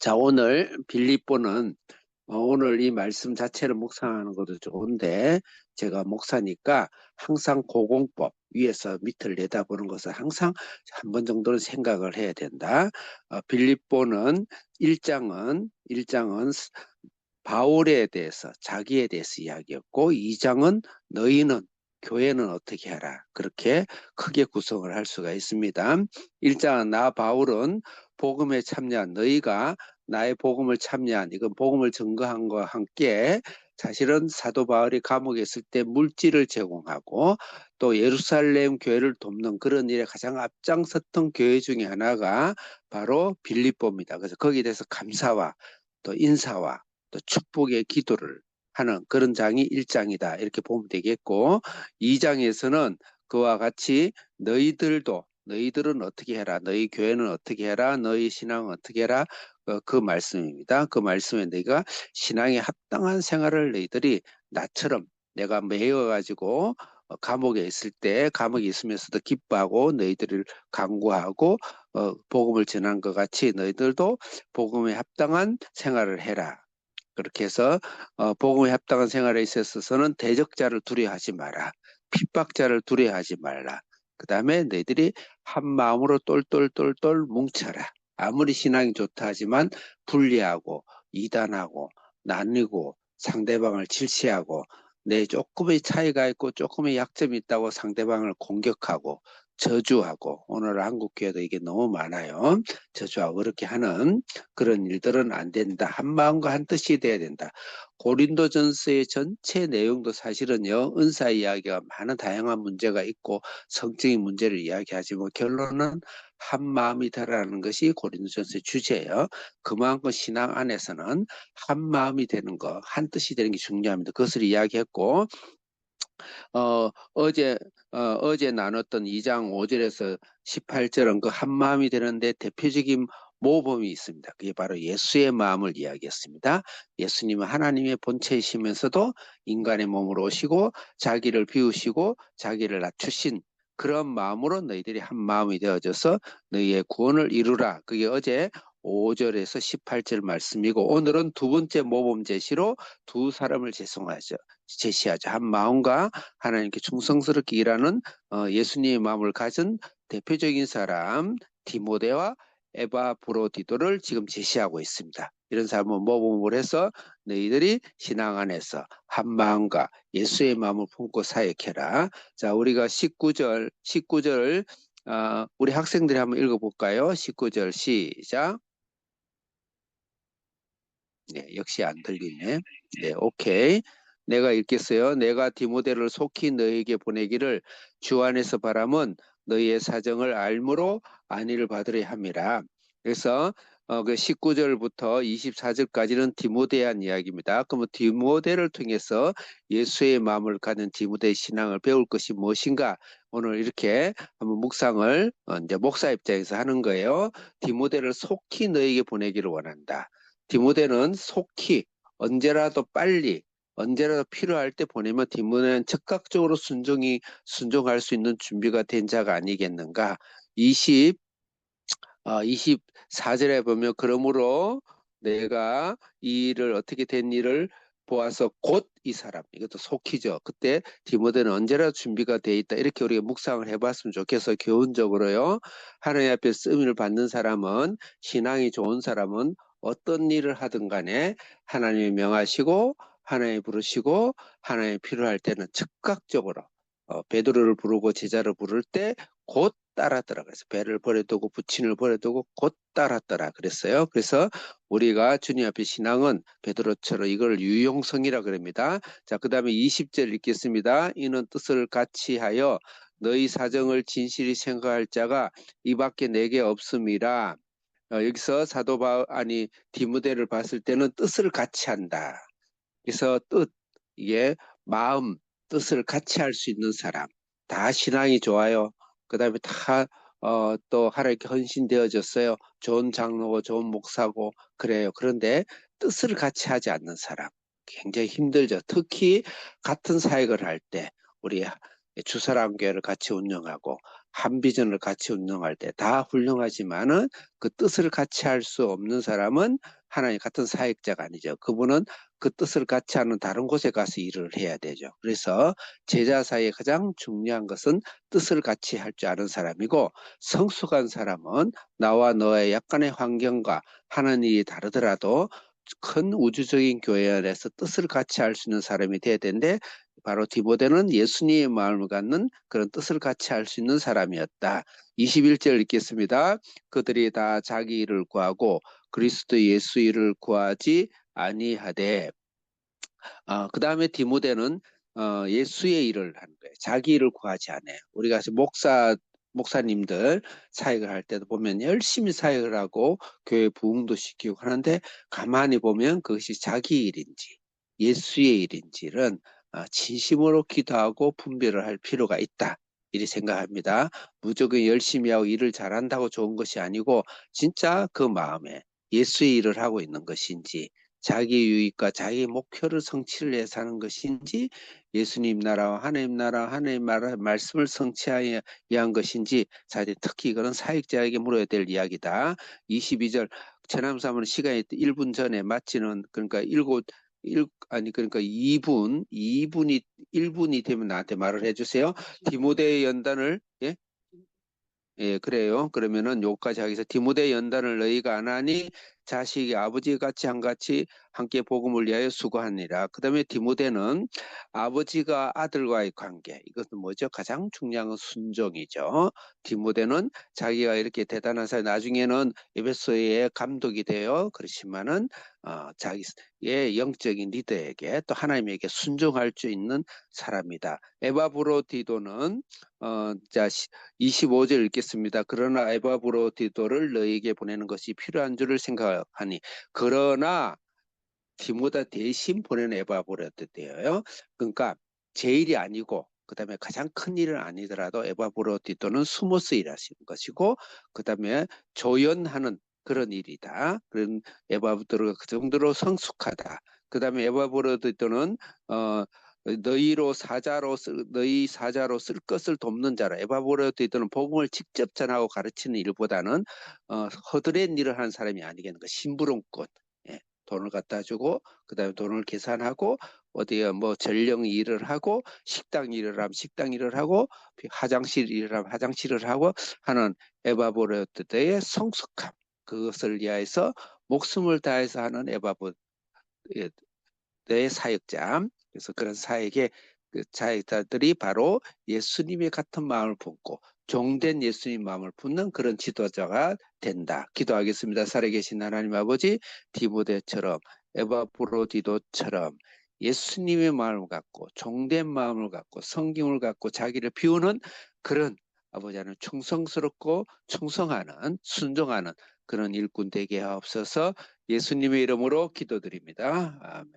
자, 오늘 빌립보는 오늘 이 말씀 자체를 묵상하는 것도 좋은데 제가 목사니까 항상 고공법 위에서 밑을 내다보는 것을 항상 한 번 정도는 생각을 해야 된다. 빌립보는 1장은 바울에 대해서 자기에 대해서 이야기했고 2장은 너희는 교회는 어떻게 하라 그렇게 크게 구성을 할 수가 있습니다. 1장은 나 바울은 복음에 참여한 너희가 나의 복음을 참여한 이건 복음을 증거한 것과 함께 사실은 사도 바울이 감옥에 있을 때 물질을 제공하고 또 예루살렘 교회를 돕는 그런 일에 가장 앞장섰던 교회 중에 하나가 바로 빌립보입니다. 그래서 거기에 대해서 감사와 또 인사와 또 축복의 기도를 하는 그런 장이 1장이다. 이렇게 보면 되겠고 2장에서는 그와 같이 너희들은 어떻게 해라. 너희 교회는 어떻게 해라. 너희 신앙은 어떻게 해라. 그 말씀입니다. 그 말씀에 너희가 신앙에 합당한 생활을 너희들이 나처럼 내가 매여가지고 감옥에 있을 때 감옥에 있으면서도 기뻐하고 너희들을 강구하고 복음을 전한 것 같이 너희들도 복음에 합당한 생활을 해라. 그렇게 해서 복음에 합당한 생활에 있어서는 대적자를 두려워하지 마라. 핍박자를 두려워하지 말라. 그 다음에 너희들이 한 마음으로 똘똘똘똘 뭉쳐라. 아무리 신앙이 좋다 하지만 분리하고 이단하고 나뉘고 상대방을 질시하고 내 조금의 차이가 있고 조금의 약점이 있다고 상대방을 공격하고 저주하고 오늘 한국 교회도 이게 너무 많아요. 저주하고 그렇게 하는 그런 일들은 안 된다. 한 마음과 한 뜻이 돼야 된다. 고린도전서의 전체 내용도 사실은요. 은사 이야기가 많은 다양한 문제가 있고 성적인 문제를 이야기하지만 결론은 한 마음이 되라는 것이 고린도전서의 주제예요. 그만큼 신앙 안에서는 한 마음이 되는 거, 한 뜻이 되는 게 중요합니다. 그것을 이야기했고 어제 나눴던 2장 5절에서 18절은 그 한 마음이 되는데 대표적인 모범이 있습니다. 그게 바로 예수의 마음을 이야기했습니다. 예수님은 하나님의 본체이시면서도 인간의 몸으로 오시고 자기를 비우시고 자기를 낮추신 그런 마음으로 너희들이 한 마음이 되어져서 너희의 구원을 이루라. 그게 어제 5절에서 18절 말씀이고 오늘은 두 번째 모범 제시로 두 사람을 제시하죠. 한 마음과 하나님께 충성스럽게 일하는 예수님의 마음을 가진 대표적인 사람 디모데와 에바브로디도를 지금 제시하고 있습니다. 이런 사람은 모범을 해서 너희들이 신앙 안에서 한 마음과 예수의 마음을 품고 사역해라. 자, 우리가 19절 우리 학생들이 한번 읽어볼까요? 19절 시작. 네, 역시 안 들리네. 네, 오케이. 내가 읽겠어요. 내가 디모데를 속히 너에게 보내기를 주 안에서 바람은 너희의 사정을 알므로 안위를 받으려 함이라. 그래서 그 19절부터 24절까지는 디모데에 대한 이야기입니다. 그러면 디모데를 통해서 예수의 마음을 가진 디모데의 신앙을 배울 것이 무엇인가? 오늘 이렇게 한번 묵상을 이제 목사 입장에서 하는 거예요. 디모데를 속히 너에게 보내기를 원한다. 디모데는 속히 언제라도 빨리 언제라도 필요할 때 보내면 디모데는 즉각적으로 순종할 수 있는 준비가 된 자가 아니겠는가. 24절에 보면 그러므로 내가 이 일을 어떻게 된 일을 보아서 곧 이 사람 이것도 속히죠. 그때 디모데는 언제라도 준비가 돼 있다. 이렇게 우리가 묵상을 해봤으면 좋겠어. 교훈적으로요. 하나님 앞에 쓰임을 받는 사람은 신앙이 좋은 사람은 어떤 일을 하든 간에 하나님이 명하시고 하나님이 부르시고 하나님이 필요할 때는 즉각적으로 베드로를 부르고 제자를 부를 때 곧 따랐더라. 그래서 배를 버려두고 부친을 버려두고 곧 따랐더라 그랬어요. 그래서 우리가 주님 앞에 신앙은 베드로처럼 이걸 유용성이라 그럽니다. 자, 그 다음에 20절 읽겠습니다. 이는 뜻을 같이 하여 너희 사정을 진실히 생각할 자가 이 밖에 내게 없음이라. 여기서 디모데를 봤을 때는 뜻을 같이 한다. 그래서 이게 마음, 뜻을 같이 할 수 있는 사람. 다 신앙이 좋아요. 그 다음에 또 하나님께 헌신되어졌어요. 좋은 장로고 좋은 목사고 그래요. 그런데 뜻을 같이 하지 않는 사람. 굉장히 힘들죠. 특히 같은 사역을 할 때 우리 주사랑교회를 같이 운영하고 한 비전을 같이 운영할 때 다 훌륭하지만은 그 뜻을 같이 할 수 없는 사람은 하나님 같은 사역자가 아니죠. 그분은 그 뜻을 같이 하는 다른 곳에 가서 일을 해야 되죠. 그래서 제자 사이에 가장 중요한 것은 뜻을 같이 할 줄 아는 사람이고, 성숙한 사람은 나와 너의 약간의 환경과 하는 일이 다르더라도 큰 우주적인 교회 안에서 뜻을 같이 할 수 있는 사람이 돼야 되는데, 바로 디모데는 예수님의 마음을 갖는 그런 뜻을 같이 할 수 있는 사람이었다. 21절 읽겠습니다. 그들이 다 자기 일을 구하고 그리스도 예수 일을 구하지 아니하되, 그 다음에 디모데는 예수의 일을 하는 거예요. 자기 일을 구하지 않아요. 우리가 목사님들 사역을 할 때도 보면 열심히 사역을 하고 교회 부흥도 시키고 하는데, 가만히 보면 그것이 자기 일인지 예수의 일인지는 진심으로 기도하고 분별을 할 필요가 있다. 이리 생각합니다. 무조건 열심히 하고 일을 잘한다고 좋은 것이 아니고, 진짜 그 마음에 예수의 일을 하고 있는 것인지, 자기 유익과 자기 목표를 성취를 위해서 하는 것인지, 예수님 나라와 하나님 말씀을 성취하여 위한 것인지, 특히 이거는 사역자에게 물어야 될 이야기다. 22절, 체남사무는 시간이 1분 전에 마치는, 그러니까 그러니까 1분이 되면 나한테 말을 해주세요. 디모데의 연단을, 예? 예, 그래요. 그러면은 요까지 하기서, 디모데 연단을 너희가 안 하니 자식이 아버지 같이 한같이 함께 복음을 위하여 수고하니라. 그 다음에 디모데는 아버지가 아들과의 관계, 이것은 뭐죠? 가장 중요한 건 순종이죠. 디모데는 자기가 이렇게 대단한 사람, 나중에는 에베소의 감독이 되어 그렇지만은 자기의 영적인 리더에게 또 하나님에게 순종할 수 있는 사람이다. 에바브로디도는 자 25절 읽겠습니다. 그러나 에바브로디도를 너에게 보내는 것이 필요한 줄을 생각하니, 그러나 디모데 대신 보내는 에바브로디도예요. 그러니까 제일이 아니고, 그 다음에 가장 큰 일은 아니더라도 에바브로디도는 숨어서 일하시는 것이고, 그 다음에 조연하는 그런 일이다. 그런 에바브로디도가 그 정도로 성숙하다. 그 다음에 에바브로디도는 너희 사자로 쓸 것을 돕는 자라. 에바브로디도는 복음을 직접 전하고 가르치는 일보다는 허드렛 일을 하는 사람이 아니겠는가. 심부름꾼. 예, 돈을 갖다 주고, 그다음에 돈을 계산하고, 어디에 뭐 전령 일을 하고, 식당 일을 하면 식당 일을 하고, 화장실 일을 하면 화장실을 하고 하는 에바브로디도의 성숙함, 그것을 위하여서 목숨을 다해서 하는 에바브로디도의 사역자. 그래서 그런 사역의 그 사역자들이 바로 예수님의 같은 마음을 품고 종된 예수님 마음을 품는 그런 지도자가 된다. 기도하겠습니다. 살아계신 하나님 아버지, 디모데처럼 에바브로디도처럼 예수님의 마음을 갖고 종된 마음을 갖고 성경을 갖고 자기를 비우는 그런, 아버지는 충성스럽고 충성하는, 순종하는 그런 일꾼 되게 하옵소서. 예수님의 이름으로 기도드립니다. 아멘.